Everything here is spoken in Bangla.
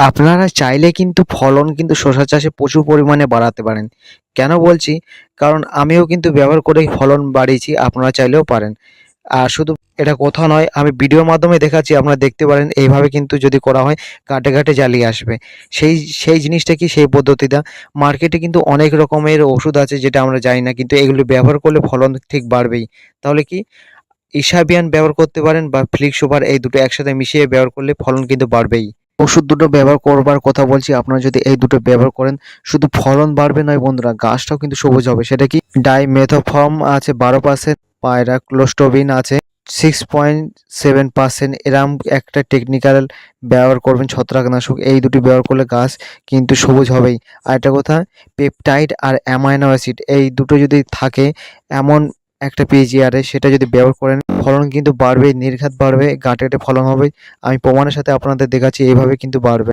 আপনারা চাইলে কিন্তু ফলন কিন্তু শসা চাষে প্রচুর পরিমাণে বাড়াতে পারেন। কেন বলছি? কারণ আমিও কিন্তু ব্যবহার করেই ফলন বাড়িয়েছি, আপনারা চাইলেও পারেন। আর শুধু এটা কথা নয়, আমি ভিডিওর মাধ্যমে দেখাচ্ছি, আপনারা দেখতে পারেন। এইভাবে কিন্তু যদি করা হয় ঘাটে, ঘাটে জ্বালিয়ে আসবে। সেই সেই জিনিসটা কি, সেই পদ্ধতিটা মার্কেটে কিন্তু অনেক রকমের ওষুধ আছে যেটা আমরা জানি না, কিন্তু এগুলো ব্যবহার করলে ফলন ঠিক বাড়বেই। তাহলে কি ইসাবিয়ান ব্যবহার করতে পারেন বা ফ্লিক সুপার, এই দুটো একসাথে মিশিয়ে ব্যবহার করলে ফলন কিন্তু বাড়বেই। ওষুধ দুটো ব্যবহার করবার কথা বলছি, আপনারা যদি এই দুটো ব্যবহার করেন শুধু ফলন বাড়বে নয় বন্ধুরা, গাছটাও কিন্তু সবুজ হবে। সেটা কি, ডাইমেথোফর্ম আছে 12%, পায়রাক্লোস্টোবিন আছে 6.7%, এরম একটা টেকনিক্যাল ব্যবহার করবেন ছত্রাকনাশক। এই দুটি ব্যবহার করলে গাছ কিন্তু সবুজ হবেই। আর একটা কথা, পেপটাইড আর অ্যামাইনো অ্যাসিড এই দুটো যদি থাকে এমন একটা পিজিআরে, সেটা যদি ব্যবহার করেন ফলন কিন্তু বাড়বেই, নির্ঘাত বাড়বে, গাঁটে গাঁটে ফলন হবে। আমি প্রমাণের সাথে আপনাদের দেখাচ্ছি, এইভাবে কিন্তু বাড়বে।